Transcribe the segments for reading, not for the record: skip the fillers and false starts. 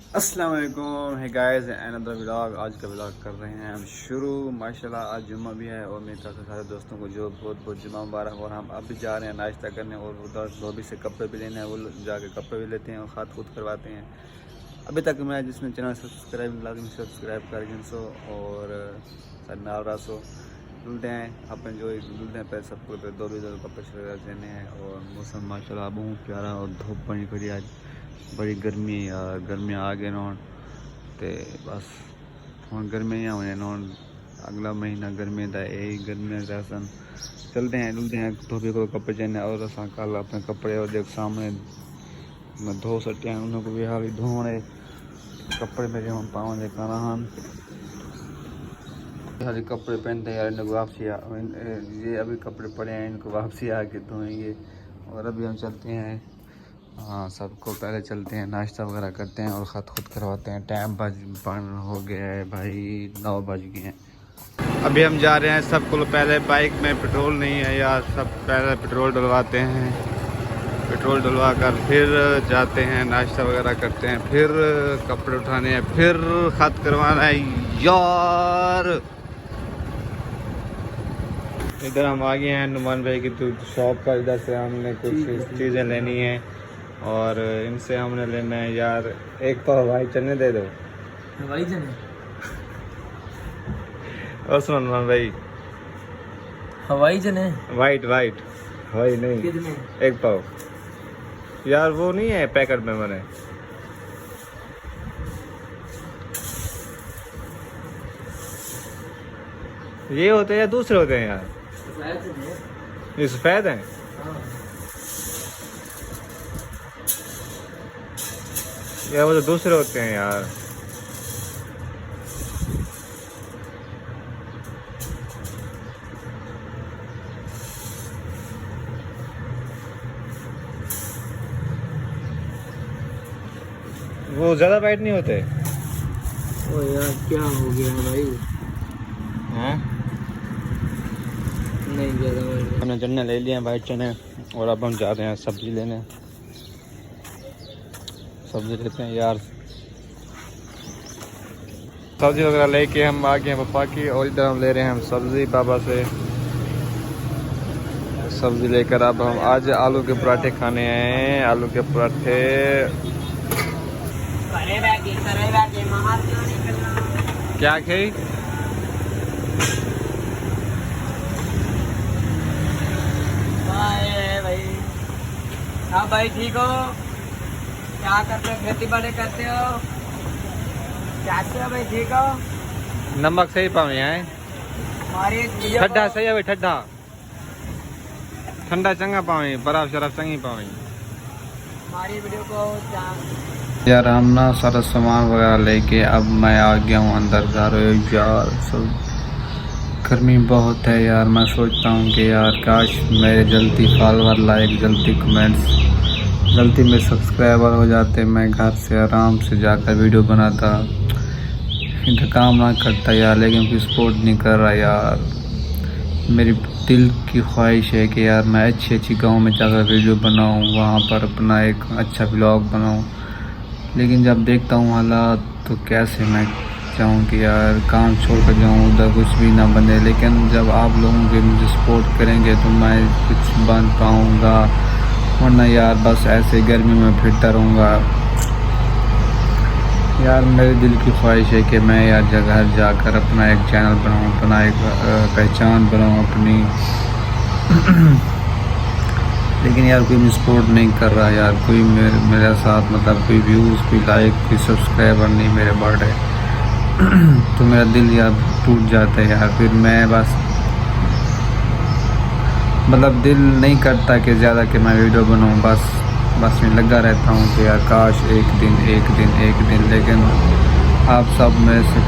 अस्सलाम वालेकुम, है गाइस अनदर व्लॉग। आज का व्लॉग कर रहे हैं हम शुरू। माशाल्लाह आज जुम्मा भी है और मेरे तरफ से सारे दोस्तों को जो बहुत बहुत जुम्मा मुबारक। और हम अब भी जा रहे हैं नाश्ता करने और उधर धोबी से कपड़े भी लेने हैं, वो जाके कपड़े भी लेते हैं और खाद खुद करवाते हैं। अभी तक मैं जिसने चैनल सब्सक्राइब लाजमी सब्सक्राइब कर सो और सर नाल रासो डुलते हैं अपने जो डुलते हैं पैसे सबको दो भी कपड़े लेने हैं। और मौसम माशाल्लाह बहुत प्यारा और धूप बनी पड़ी आज, बड़ी गर्मी यार। गर्मियाँ आ गए नौन तो बस हम गर्मियाँ होने नौन अगला महीना गर्मी का यही गर्मियाँ सन चलते हैं डुलते हैं धोबी को कपड़े चेने और असा कल अपने कपड़े और देख सामने मैं धो सटे हैं उन्होंने भी हाल धोने कपड़े मेरे हम पाँव देखा रहा सारे कपड़े पहनते हैं यार। इनको वापसी ये अभी कपड़े पड़े हैं, इनको वापसी आके धोएंगे। और अभी हम चलते हैं, हाँ सबको पहले चलते हैं नाश्ता वगैरह करते हैं और ख़त खुद करवाते हैं। टाइम हो गया है भाई, 9 बज गए हैं। अभी हम जा रहे हैं, सबको पहले बाइक में पेट्रोल नहीं है यार, सब पहले पेट्रोल डलवाते हैं। पेट्रोल डलवा कर फिर जाते हैं नाश्ता वगैरह करते हैं, फिर कपड़े उठाने हैं, फिर ख़त करवाना है यार। इधर हम आ गए हैं नुमान भाई की शॉप पर। इधर से हमने कुछ चीज़ें लेनी है और इनसे हमने लेना है यार एक तो हवाई चने दे दो। हवाई चने और सुनो नुमान भाई, हवाई चने वाइट वाइट हवाई नहीं, कितने? एक पाव यार। वो नहीं है पैकेट में मैंने, ये होते हैं या दूसरे होते हैं यार? सफेद चने। ये सफ़ेद हैं? हाँ। यार वो तो दूसरे होते हैं यार। वो ज़्यादा वाइट नहीं होते? ओ यार क्या हो गया भाई? हाँ नहीं ज़्यादा वाइट। हमने चने ले लिए हैं वाइट चने और अब हम जा रहे हैं सब्ज़ी लेने। सब्ज़ी लेते हैं यार, सब्ज़ी वगैरह लेके हम आ गए हैं पापा की। और इधर हम ले रहे हैं हम सब्ज़ी पापा से। सब्ज़ी लेकर अब हम आज आलू के पराठे खाने हैं। आलू के पराठे क्या खाई? भाई हाँ भाई ठीक हो? क्या करते हो? खेती बाड़ी करते हो? क्या हो भाई? ठीक हो? नमक सही पावे हैं? हमारी ठंडा सही है भाई, ठंडा ठंडा चंगा पावे, बर्फ शराब चंगी पावे। हमारी वीडियो को यार हम ना सारा सामान वगैरह लेके अब मैं आ गया हूँ अंदर जा रहे हो यार। सब गर्मी बहुत है यार। मैं सोचता हूँ कि यार काश मेरे जल्दी फॉलोवर लाइक, जल्दी कमेंट्स, जल्दी में सब्सक्राइबर हो जाते। मैं घर से आराम से जाकर वीडियो बनाता, इनका काम ना करता यार। लेकिन कोई सपोर्ट नहीं कर रहा यार। मेरी दिल की ख्वाहिश है कि यार मैं अच्छी गांव में जाकर वीडियो बनाऊँ, वहाँ पर अपना एक अच्छा ब्लॉग बनाऊँ। लेकिन जब देखता हूँ हालात तो कैसे मैं चाहूँ कि यार काम छोड़ कर जाऊँ, उधर कुछ भी ना बने। लेकिन जब आप लोगों के मुझे सपोर्ट करेंगे तो मैं कुछ बन पाऊँगा, वरना यार बस ऐसे गर्मी में फिरता रहूँगा। यार मेरे दिल की ख्वाहिश है कि मैं यार घर जाकर अपना एक चैनल बनाऊँ, अपना एक पहचान बनाऊँ अपनी। लेकिन यार कोई भी सपोर्ट नहीं कर रहा यार, कोई मेरे साथ मतलब कोई व्यूज़, कोई लाइक, कोई सब्सक्राइबर नहीं मेरे बर्थडे। तो मेरा दिल यार टूट जाता है यार। फिर मैं बस मतलब दिल नहीं करता कि ज़्यादा कि मैं वीडियो बनाऊँ। बस मैं लगा रहता हूँ कि यार काश एक दिन। लेकिन आप सब में से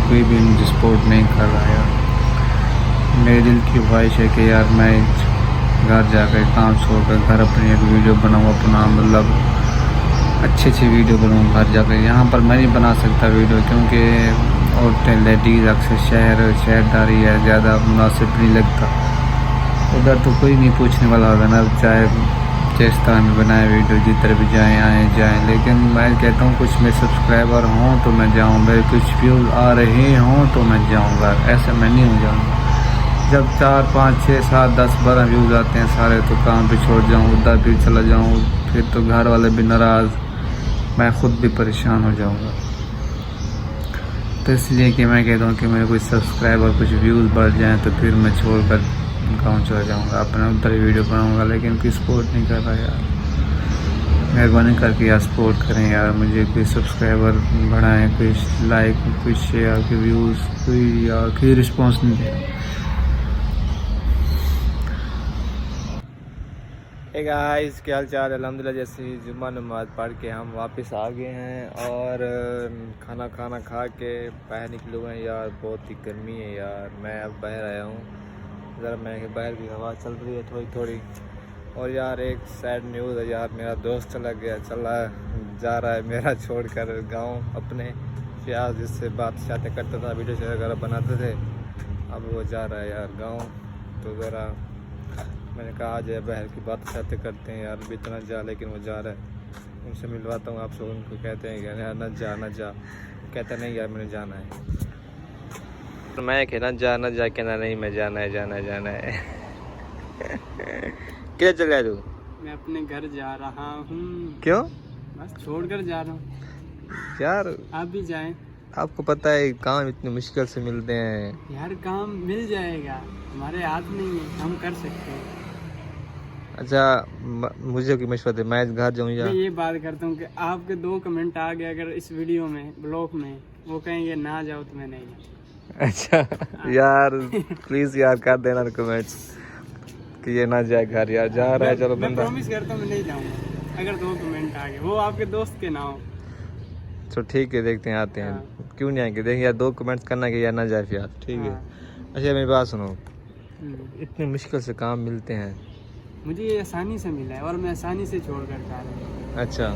कोई भी मुझे सपोर्ट नहीं कर रहा यार। मेरे दिल की ख्वाहिश है कि यार मैं घर जाकर काम छोड़कर घर अपनी एक वीडियो बनाऊँ, अपना मतलब अच्छी वीडियो बनाऊँ घर जाकर। यहाँ पर मैं नहीं बना सकता वीडियो क्योंकि औरतें लेडीज़ अक्सर शहरदारी है, ज़्यादा मुनासिब नहीं लगता। उधर तो कोई नहीं पूछने वाला होगा ना, चाहे चेस्ता में बनाए वीडियो जिधर भी जाएँ आए जाएँ, लेकिन मैं कहता हूँ कुछ मेरे सब्सक्राइबर हों तो मैं जाऊँ, मेरे कुछ व्यूज़ आ रहे हों तो मैं जाऊँगा, ऐसे मैं नहीं हो जाऊँगा। जब 4 5 6 7 10 12 व्यूज़ आते हैं सारे तो काम पे छोड़ जाऊँ, उधर भी चला जाऊँ, फिर तो घर वाले भी नाराज़, मैं ख़ुद भी परेशान हो जाऊँगा। तो इसलिए कि मैं कहता हूँ कि मेरे कुछ सब्सक्राइबर कुछ व्यूज़ बढ़ जाएँ तो फिर मैं छोड़ कर गाँव चला जाऊँगा, अपना उधर ही वीडियो बनाऊँगा। लेकिन कोई सपोर्ट नहीं कर रहा यार, मेहरबानी करके यार सपोर्ट करें यार, मुझे कोई सब्सक्राइबर बढ़ाएं, कोई लाइक, कोई शेयर, कोई व्यूज़, कोई यार कोई रिस्पॉन्स नहीं दे रहा। हे गाइस, क्या हाल चाल? अल्हम्दुलिल्लाह, जैसे जुम्मा नमाज़ पढ़ के हम वापस आ गए हैं और खाना खा के बाहर निकले हुए हैं यार। बहुत ही गर्मी है यार। मैं अब बाहर आया हूँ ज़रा, मैं बाहर की हवा चल रही है थोड़ी थोड़ी। और यार एक सैड न्यूज़ है यार, मेरा दोस्त जा रहा है मेरा छोड़कर गाँव अपने प्याज, जिससे बात शातें करता था, वीडियो वगैरह बनाते थे, अब वो जा रहा है यार गाँव। तो ज़रा मैंने कहा आज बहर की बात शातें करते हैं यार, अभी इतना जा, लेकिन वो जा रहा है, उनसे मिलवाता हूँ आपसे। उनको कहते हैं कि यार न जा, कहता नहीं यार मैंने जाना है। तो मैं कहना जा कहना नहीं, मैं जाना है। क्या चल रहा है तू? मैं अपने घर जा रहा हूँ। क्यों? बस छोड़कर जा रहा हूँ यार आप भी जाएं। आपको पता है काम इतनी मुश्किल से मिलते हैं यार काम मिल जाएगा, हमारे हाथ नहीं है, हम कर सकते हैं। अच्छा मुझे की मशवरा दे, मैं घर जाऊँ या? मैं ये बात करता हूँ कि आपके 2 कमेंट आ गए अगर इस वीडियो में, ब्लॉग में, वो कहेंगे ना जाओ तो मैं नहीं जाऊँ। अच्छा यार प्लीज यार कर देना कमेंट्स कि ये ना जाए घर यार, जा रहा है चलो मैं बंदा। प्रॉमिस करता हूँ मैं नहीं जाऊँगा अगर 2 कमेंट आ गए, वो आपके दोस्त के ना हो। तो ठीक है, देखते हैं आते हैं। हाँ। क्यों नहीं आएंगे, देखिए यार 2 कमेंट्स करना कि यार ना जाए फिर यार, ठीक है। हाँ। अच्छा मेरी बात सुनो, हम्म। इतनी मुश्किल से काम मिलते हैं। मुझे ये आसानी से मिला है और मैं आसानी से छोड़ कर जा रहा हूँ। अच्छा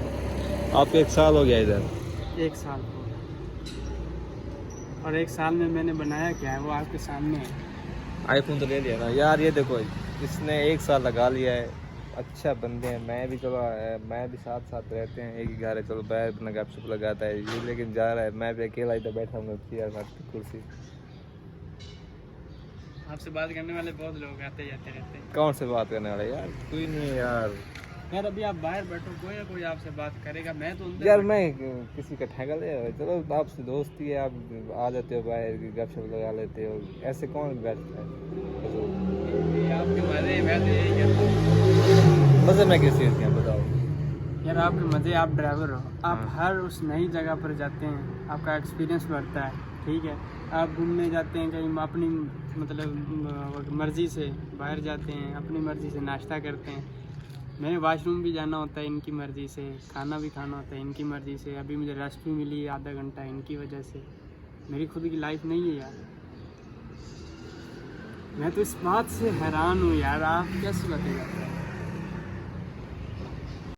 आपको 1 साल हो गया इधर? 1 साल हो गया, और 1 साल में मैंने बनाया क्या है वो आपके सामने है। आईफोन तो ले लिया ना यार, ये देखो इसने 1 साल लगा लिया है। अच्छा बंदे हैं, मैं भी चलो मैं भी साथ रहते हैं, एक ही घर है, चलो बैठ अपना गपशप लगाता है ये, लेकिन जा रहा है, मैं भी अकेला इधर बैठा हूँ चेयर पर कुर्सी। आपसे बात करने वाले बहुत लोग आते जाते रहते हैं। कौन से बात करने वाले यार, कोई नहीं यार। यार अभी आप बाहर बैठो, कोई ना कोई आपसे बात करेगा, मैं तो अंदर यार मैं किसी का ठेका ले, चलो आपसे दोस्ती है, आप आ जाते हो बाहर गपशप लगा लेते हो, ऐसे कौन बैठता है? ये आपके मजे, मैं तो यही कहता हूँ। मजे में किस चीज़ के बताओ यार आपके मजे, आप ड्राइवर हो, आप हाँ। हर उस नई जगह पर जाते हैं, आपका एक्सपीरियंस बढ़ता है, ठीक है। आप घूमने जाते हैं कहीं, अपनी मतलब मर्ज़ी से बाहर जाते हैं, अपनी मर्ज़ी से नाश्ता करते हैं। मैंने वॉशरूम भी जाना होता है इनकी मर्ज़ी से, खाना भी खाना होता है इनकी मर्ज़ी से, अभी मुझे रेस्ट भी मिली आधा घंटा इनकी वजह से। मेरी खुद की लाइफ नहीं है यार। मैं तो इस बात से हैरान हूँ यार, आप कैसे बताइए।